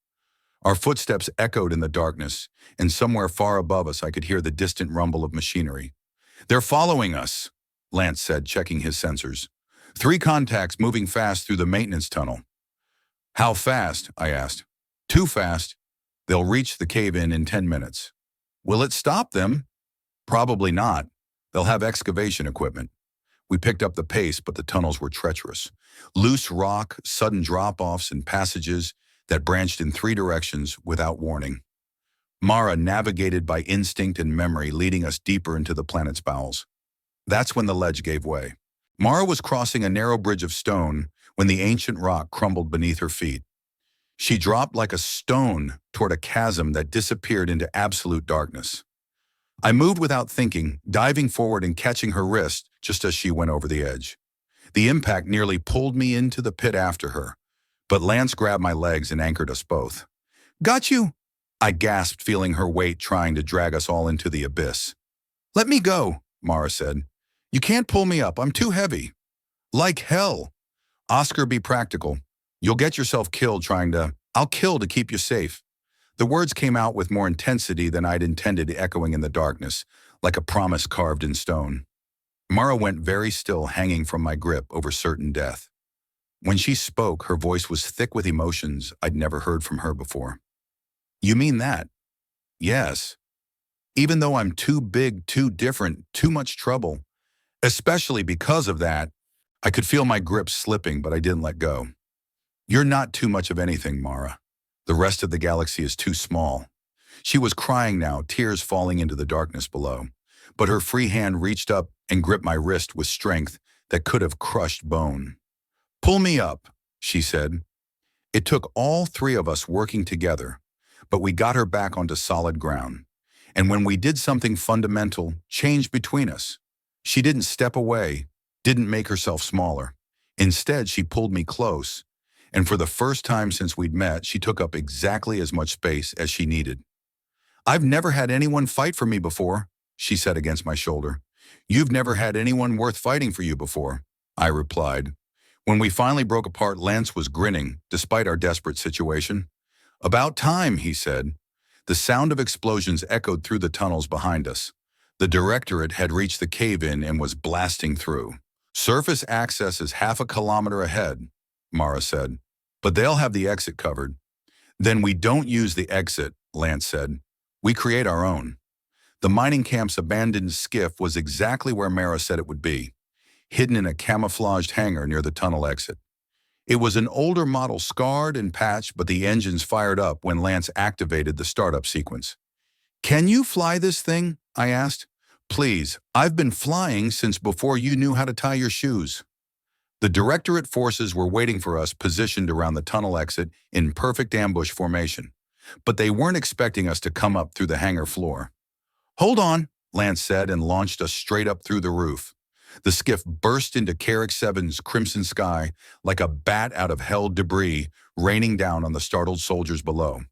Our footsteps echoed in the darkness, and somewhere far above us I could hear the distant rumble of machinery. "They're following us," Lance said, checking his sensors. "3 contacts moving fast through the maintenance tunnel." "How fast?" I asked. "Too fast. They'll reach the cave-in in 10 minutes. "Will it stop them?" "Probably not. They'll have excavation equipment." We picked up the pace, but the tunnels were treacherous. Loose rock, sudden drop-offs, and passages that branched in 3 directions without warning. Mara navigated by instinct and memory, leading us deeper into the planet's bowels. That's when the ledge gave way. Mara was crossing a narrow bridge of stone when the ancient rock crumbled beneath her feet. She dropped like a stone toward a chasm that disappeared into absolute darkness. I moved without thinking, diving forward and catching her wrist just as she went over the edge. The impact nearly pulled me into the pit after her, but Lance grabbed my legs and anchored us both. "Got you!" I gasped, feeling her weight trying to drag us all into the abyss. "Let me go," Mara said. "You can't pull me up, I'm too heavy." "Like hell." "Oscar, be practical. You'll get yourself killed trying to—" "I'll kill to keep you safe." The words came out with more intensity than I'd intended, echoing in the darkness, like a promise carved in stone. Mara went very still, hanging from my grip over certain death. When she spoke, her voice was thick with emotions I'd never heard from her before. "You mean that?" "Yes. Even though I'm too big, too different, too much trouble. Especially because of that, I could feel my grip slipping, but I didn't let go. You're not too much of anything, Mara. The rest of the galaxy is too small." She was crying now, tears falling into the darkness below. But her free hand reached up and gripped my wrist with strength that could have crushed bone. "Pull me up," she said. It took all 3 of us working together, but we got her back onto solid ground. And when we did, something fundamental changed between us. She didn't step away, didn't make herself smaller. Instead, she pulled me close, and for the first time since we'd met, she took up exactly as much space as she needed. "I've never had anyone fight for me before," she said against my shoulder. "You've never had anyone worth fighting for you before," I replied. When we finally broke apart, Lance was grinning, despite our desperate situation. "About time," he said. The sound of explosions echoed through the tunnels behind us. The directorate had reached the cave-in and was blasting through. "Surface access is half a kilometer ahead," Mara said. "But they'll have the exit covered." "Then we don't use the exit," Lance said. "We create our own." The mining camp's abandoned skiff was exactly where Mara said it would be, hidden in a camouflaged hangar near the tunnel exit. It was an older model, scarred and patched, but the engines fired up when Lance activated the startup sequence. "Can you fly this thing?" I asked. "Please, I've been flying since before you knew how to tie your shoes." The Directorate forces were waiting for us, positioned around the tunnel exit in perfect ambush formation. But they weren't expecting us to come up through the hangar floor. "Hold on," Lance said, and launched us straight up through the roof. The skiff burst into Carrick 7's crimson sky like a bat out of hell, debris raining down on the startled soldiers below.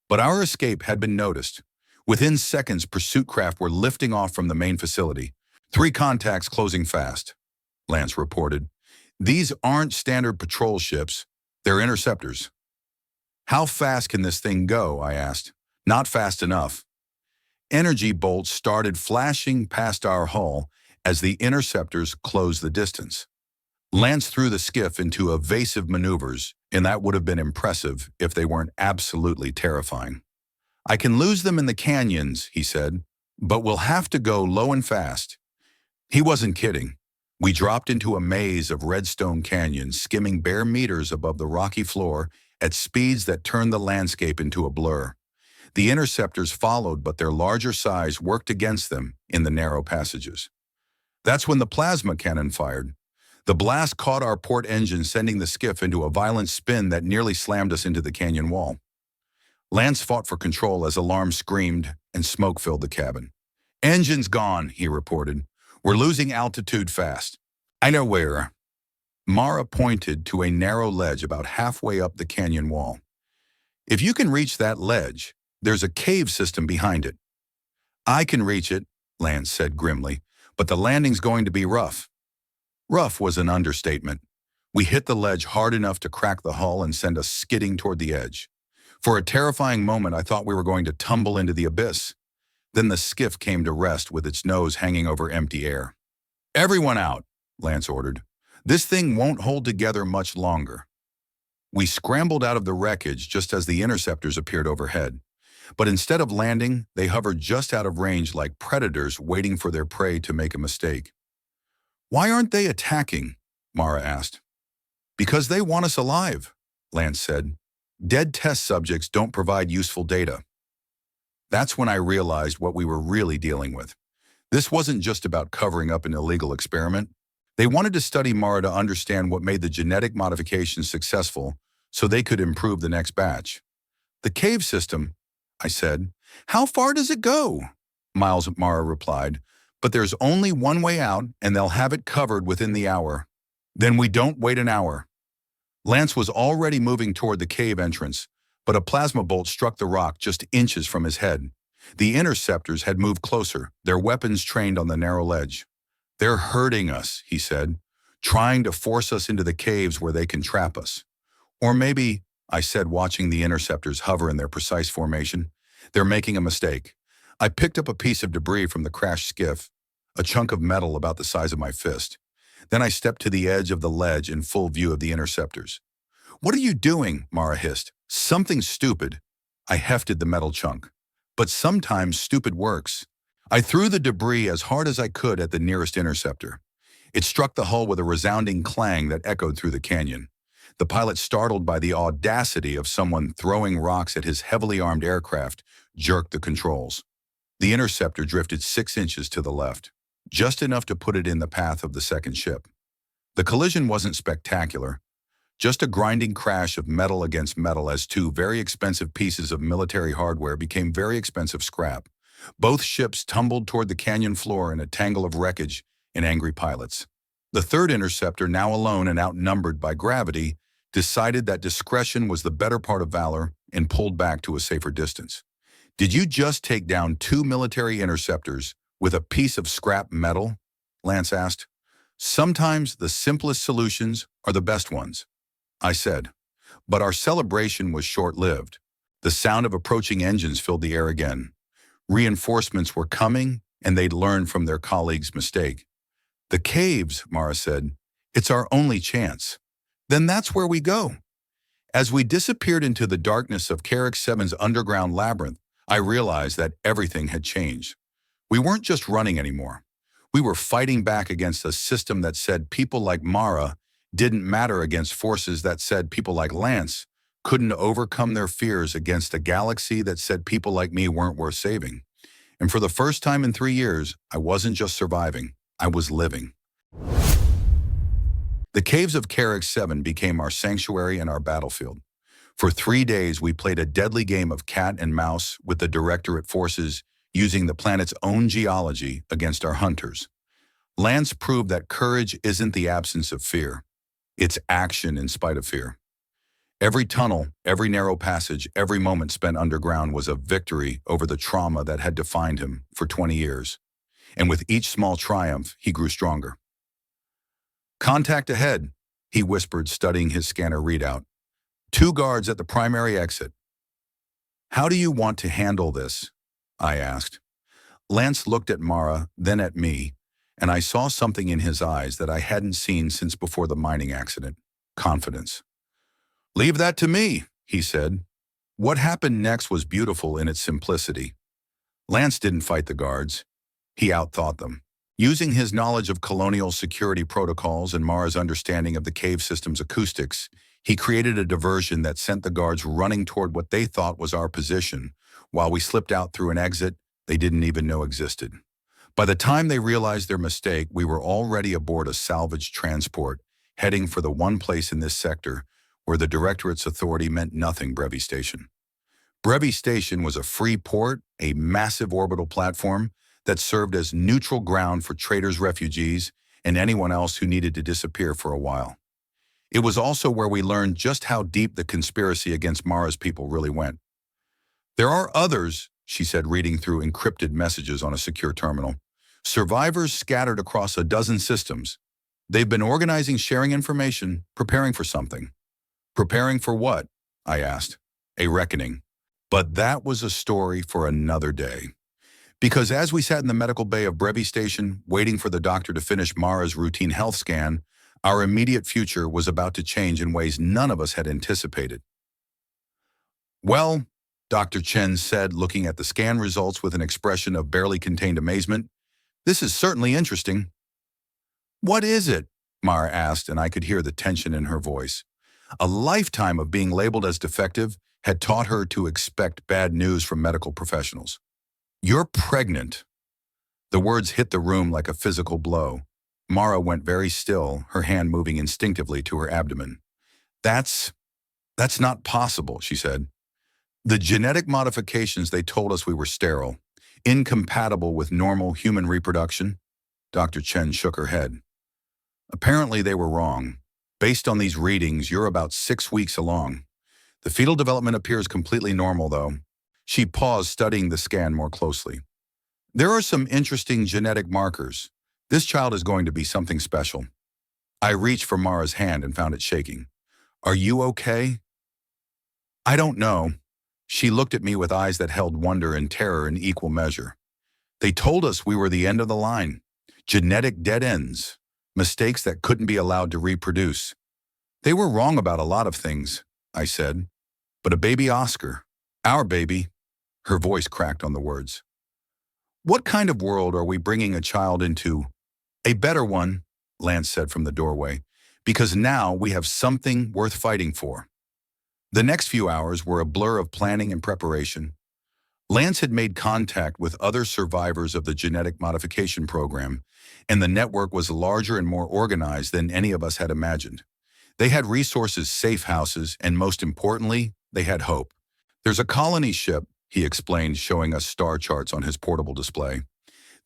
But our escape had been noticed. Within seconds, pursuit craft were lifting off from the main facility. 3 contacts closing fast, Lance reported. "These aren't standard patrol ships. They're interceptors." "How fast can this thing go?" I asked. "Not fast enough." Energy bolts started flashing past our hull as the interceptors closed the distance. Lance threw the skiff into evasive maneuvers, and that would have been impressive if they weren't absolutely terrifying. "I can lose them in the canyons," he said, "but we'll have to go low and fast." He wasn't kidding. We dropped into a maze of redstone canyons, skimming bare meters above the rocky floor at speeds that turned the landscape into a blur. The interceptors followed, but their larger size worked against them in the narrow passages. That's when the plasma cannon fired. The blast caught our port engine, sending the skiff into a violent spin that nearly slammed us into the canyon wall. Lance fought for control as alarms screamed and smoke filled the cabin. "Engine's gone," he reported. We're losing altitude fast. I know where. Mara pointed to a narrow ledge about halfway up the canyon wall. If you can reach that ledge, there's a cave system behind it. I can reach it, Lance said grimly, but the landing's going to be rough. Rough was an understatement. We hit the ledge hard enough to crack the hull and send us skidding toward the edge. For a terrifying moment, I thought we were going to tumble into the abyss. Then the skiff came to rest with its nose hanging over empty air. Everyone out, Lance ordered. This thing won't hold together much longer. We scrambled out of the wreckage just as the interceptors appeared overhead. But instead of landing, they hovered just out of range like predators waiting for their prey to make a mistake. Why aren't they attacking? Mara asked. Because they want us alive, Lance said. Dead test subjects don't provide useful data. That's when I realized what we were really dealing with. This wasn't just about covering up an illegal experiment. They wanted to study Mara to understand what made the genetic modifications successful so they could improve the next batch. The cave system, I said. How far does it go? Mara replied. But there's only one way out, and they'll have it covered within the hour. Then we don't wait an hour. Lance was already moving toward the cave entrance, but a plasma bolt struck the rock just inches from his head. The interceptors had moved closer, their weapons trained on the narrow ledge. They're hurting us, he said, trying to force us into the caves where they can trap us. Or maybe, I said, watching the interceptors hover in their precise formation, they're making a mistake. I picked up a piece of debris from the crashed skiff, a chunk of metal about the size of my fist. Then I stepped to the edge of the ledge in full view of the interceptors. What are you doing? Mara hissed. Something stupid. I hefted the metal chunk. But sometimes stupid works. I threw the debris as hard as I could at the nearest interceptor. It struck the hull with a resounding clang that echoed through the canyon. The pilot, startled by the audacity of someone throwing rocks at his heavily armed aircraft, jerked the controls. The interceptor drifted 6 inches to the left, just enough to put it in the path of the second ship. The collision wasn't spectacular, just a grinding crash of metal against metal as two very expensive pieces of military hardware became very expensive scrap. Both ships tumbled toward the canyon floor in a tangle of wreckage and angry pilots. The third interceptor, now alone and outnumbered by gravity, decided that discretion was the better part of valor and pulled back to a safer distance. Did you just take down 2 military interceptors with a piece of scrap metal? Lance asked. Sometimes the simplest solutions are the best ones, I said. But our celebration was short-lived. The sound of approaching engines filled the air again. Reinforcements were coming, and they'd learned from their colleagues' mistake. The caves, Mara said. It's our only chance. Then that's where we go. As we disappeared into the darkness of Carrick 7's underground labyrinth, I realized that everything had changed. We weren't just running anymore. We were fighting back against a system that said people like Mara didn't matter against forces that said people like Lance couldn't overcome their fears against a galaxy that said people like me weren't worth saving. And for the first time in 3 years, I wasn't just surviving, I was living. The caves of Carrick 7 became our sanctuary and our battlefield. For 3 days, we played a deadly game of cat and mouse with the Directorate forces using the planet's own geology against our hunters. Lance proved that courage isn't the absence of fear. It's action in spite of fear. Every tunnel, every narrow passage, every moment spent underground was a victory over the trauma that had defined him for 20 years. And with each small triumph, he grew stronger. Contact ahead, he whispered, studying his scanner readout. 2 guards at the primary exit. How do you want to handle this? I asked. Lance looked at Mara, then at me, and I saw something in his eyes that I hadn't seen since before the mining accident. Confidence. Leave that to me, he said. What happened next was beautiful in its simplicity. Lance didn't fight the guards. He outthought them. Using his knowledge of colonial security protocols and Mara's understanding of the cave system's acoustics, he created a diversion that sent the guards running toward what they thought was our position, while we slipped out through an exit they didn't even know existed. By the time they realized their mistake, we were already aboard a salvage transport, heading for the one place in this sector where the Directorate's authority meant nothing. Brevi Station. Brevi Station was a free port, a massive orbital platform that served as neutral ground for traitors, refugees, and anyone else who needed to disappear for a while. It was also where we learned just how deep the conspiracy against Mara's people really went. There are others, she said, reading through encrypted messages on a secure terminal. Survivors scattered across a dozen systems. They've been organizing, sharing information, preparing for something. Preparing for what? I asked. A reckoning. But that was a story for another day. Because as we sat in the medical bay of Brevi Station, waiting for the doctor to finish Mara's routine health scan, our immediate future was about to change in ways none of us had anticipated. Well, Dr. Chen said, looking at the scan results with an expression of barely contained amazement, this is certainly interesting. What is it? Mara asked, and I could hear the tension in her voice. A lifetime of being labeled as defective had taught her to expect bad news from medical professionals. You're pregnant. The words hit the room like a physical blow. Mara went very still, her hand moving instinctively to her abdomen. That's not possible, she said. The genetic modifications, they told us we were sterile, incompatible with normal human reproduction. Dr. Chen shook her head. Apparently they were wrong. Based on these readings, you're about 6 weeks along. The fetal development appears completely normal, though. She paused, studying the scan more closely. There are some interesting genetic markers. This child is going to be something special. I reached for Mara's hand and found it shaking. Are you okay? I don't know. She looked at me with eyes that held wonder and terror in equal measure. They told us we were the end of the line. Genetic dead ends. Mistakes that couldn't be allowed to reproduce. They were wrong about a lot of things, I said. But a baby Oscar, our baby, her voice cracked on the words. What kind of world are we bringing a child into? A better one, Lance said from the doorway, because now we have something worth fighting for. The next few hours were a blur of planning and preparation. Lance had made contact with other survivors of the genetic modification program, and the network was larger and more organized than any of us had imagined. They had resources, safe houses, and most importantly, they had hope. There's a colony ship, he explained, showing us star charts on his portable display.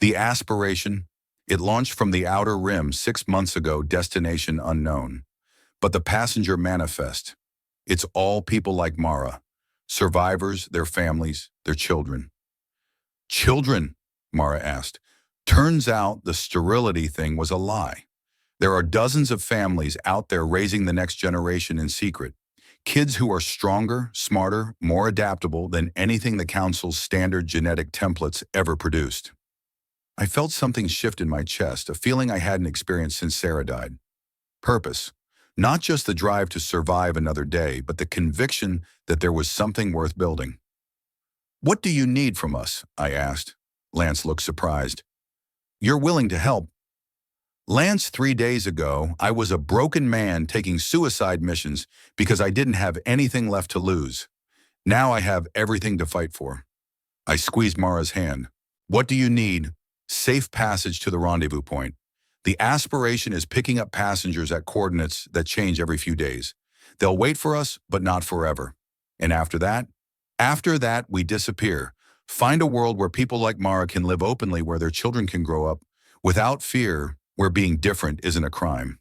The Aspiration, it launched from the Outer Rim 6 months ago, destination unknown. But the passenger manifest, it's all people like Mara, survivors, their families, their children. Children? Mara asked. Turns out the sterility thing was a lie. There are dozens of families out there raising the next generation in secret. Kids who are stronger, smarter, more adaptable than anything the Council's standard genetic templates ever produced. I felt something shift in my chest, a feeling I hadn't experienced since Sarah died. Purpose. Not just the drive to survive another day, but the conviction that there was something worth building. What do you need from us? I asked. Lance looked surprised. You're willing to help. Lance, 3 days ago, I was a broken man taking suicide missions because I didn't have anything left to lose. Now I have everything to fight for. I squeezed Mara's hand. What do you need? Safe passage to the rendezvous point. The Aspiration is picking up passengers at coordinates that change every few days. They'll wait for us, but not forever. And after that, we disappear. Find a world where people like Mara can live openly, where their children can grow up without fear, where being different isn't a crime.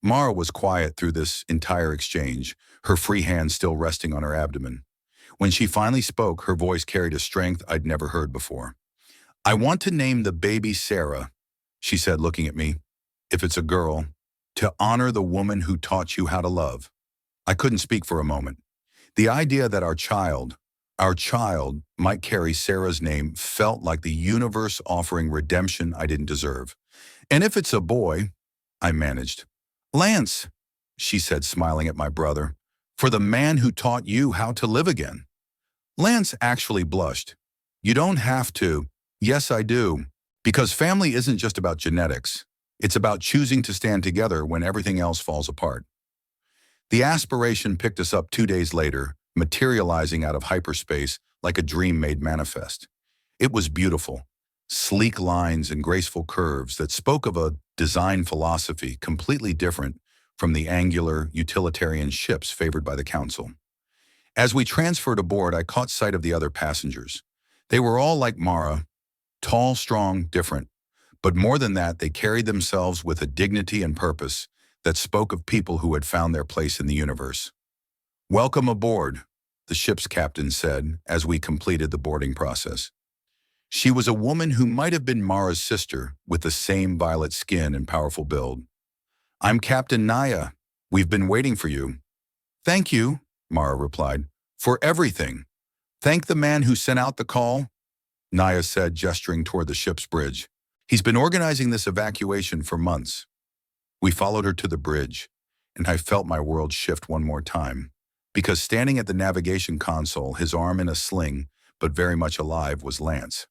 Mara was quiet through this entire exchange, her free hand still resting on her abdomen. When she finally spoke, her voice carried a strength I'd never heard before. I want to name the baby Sarah, she said, looking at me. If it's a girl, to honor the woman who taught you how to love. I couldn't speak for a moment. The idea that our child might carry Sarah's name felt like the universe offering redemption I didn't deserve. And if it's a boy, I managed. Lance, she said, smiling at my brother, for the man who taught you how to live again. Lance actually blushed. You don't have to. Yes, I do. Because family isn't just about genetics. It's about choosing to stand together when everything else falls apart. The Aspiration picked us up 2 days later, materializing out of hyperspace like a dream made manifest. It was beautiful. Sleek lines and graceful curves that spoke of a design philosophy completely different from the angular, utilitarian ships favored by the Council. As we transferred aboard, I caught sight of the other passengers. They were all like Mara, Tall, strong, different. But more than that, they carried themselves with a dignity and purpose that spoke of people who had found their place in the universe. "Welcome aboard," the ship's captain said as we completed the boarding process. She was a woman who might have been Mara's sister, with the same violet skin and powerful build. "I'm Captain Naya. We've been waiting for you." "Thank you," Mara replied, "for everything. Thank the man who sent out the call," Naya said, gesturing toward the ship's bridge. "He's been organizing this evacuation for months." We followed her to the bridge, and I felt my world shift one more time. Because standing at the navigation console, his arm in a sling, but very much alive, was Lance.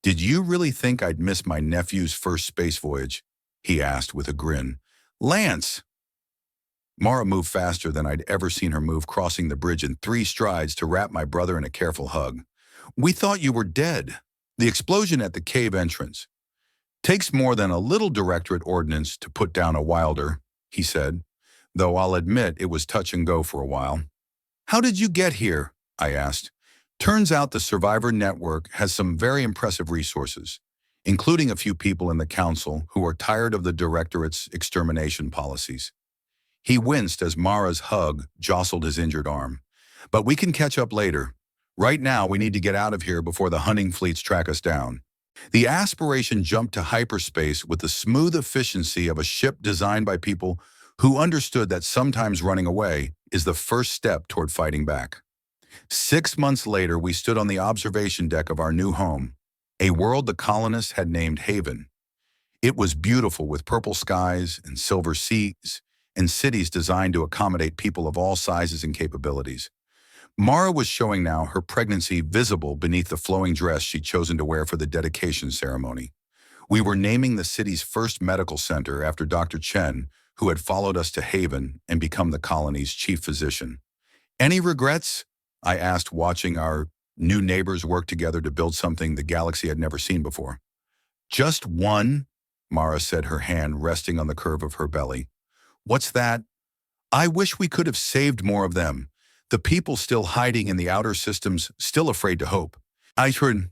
"Did you really think I'd miss my nephew's first space voyage?" he asked with a grin. "Lance!" Mara moved faster than I'd ever seen her move, crossing the bridge in 3 strides to wrap my brother in a careful hug. "We thought you were dead." "The explosion at the cave entrance. Takes more than a little directorate ordnance to put down a Wilder," he said, though I'll admit it was touch and go for a while. "How did you get here?" I asked. "Turns out the Survivor Network has some very impressive resources, including a few people in the council who are tired of the directorate's extermination policies." He winced as Mara's hug jostled his injured arm. "But we can catch up later. Right now, we need to get out of here before the hunting fleets track us down." The aspiration jumped to hyperspace with the smooth efficiency of a ship designed by people who understood that sometimes running away is the first step toward fighting back. 6 months later, we stood on the observation deck of our new home, a world the colonists had named Haven. It was beautiful, with purple skies and silver seas, and cities designed to accommodate people of all sizes and capabilities. Mara was showing now, her pregnancy visible beneath the flowing dress she'd chosen to wear for the dedication ceremony. We were naming the city's first medical center after Dr. Chen, who had followed us to Haven and become the colony's chief physician. "Any regrets?" I asked, watching our new neighbors work together to build something the galaxy had never seen before. "Just one," Mara said, her hand resting on the curve of her belly. "What's that?" "I wish we could have saved more of them. The people still hiding in the outer systems, still afraid to hope." I heard.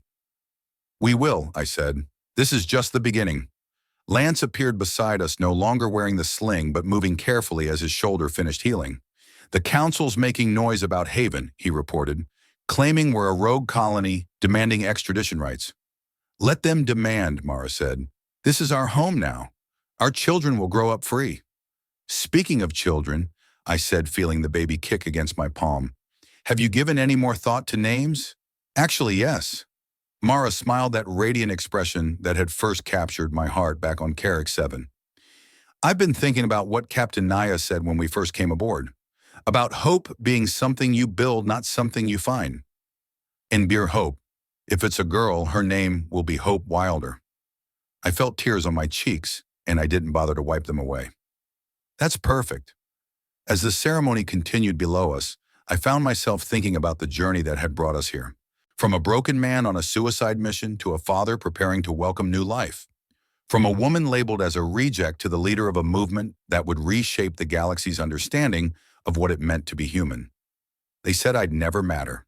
"We will," I said. "This is just the beginning." Lance appeared beside us, no longer wearing the sling, but moving carefully as his shoulder finished healing. "The council's making noise about Haven," he reported, "claiming we're a rogue colony demanding extradition rights." "Let them demand," Mara said. "This is our home now. Our children will grow up free." "Speaking of children," I said, feeling the baby kick against my palm, "have you given any more thought to names?" "Actually, yes." Mara smiled, that radiant expression that had first captured my heart back on Carrick 7. "I've been thinking about what Captain Naya said when we first came aboard, about hope being something you build, not something you find. And dear Hope, if it's a girl, her name will be Hope Wilder." I felt tears on my cheeks, and I didn't bother to wipe them away. "That's perfect." As the ceremony continued below us, I found myself thinking about the journey that had brought us here. From a broken man on a suicide mission to a father preparing to welcome new life. From a woman labeled as a reject to the leader of a movement that would reshape the galaxy's understanding of what it meant to be human. They said I'd never matter.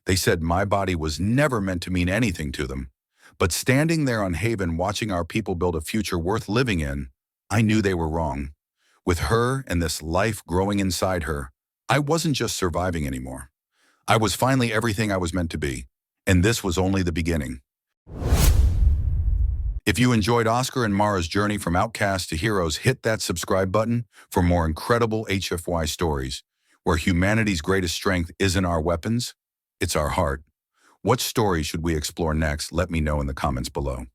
They said my body was never meant to mean anything to them. But standing there on Haven, watching our people build a future worth living in, I knew they were wrong. With her and this life growing inside her, I wasn't just surviving anymore. I was finally everything I was meant to be, and this was only the beginning. If you enjoyed Oscar and Mara's journey from outcasts to heroes, hit that subscribe button for more incredible HFY stories, where humanity's greatest strength isn't our weapons, it's our heart. What story should we explore next? Let me know in the comments below.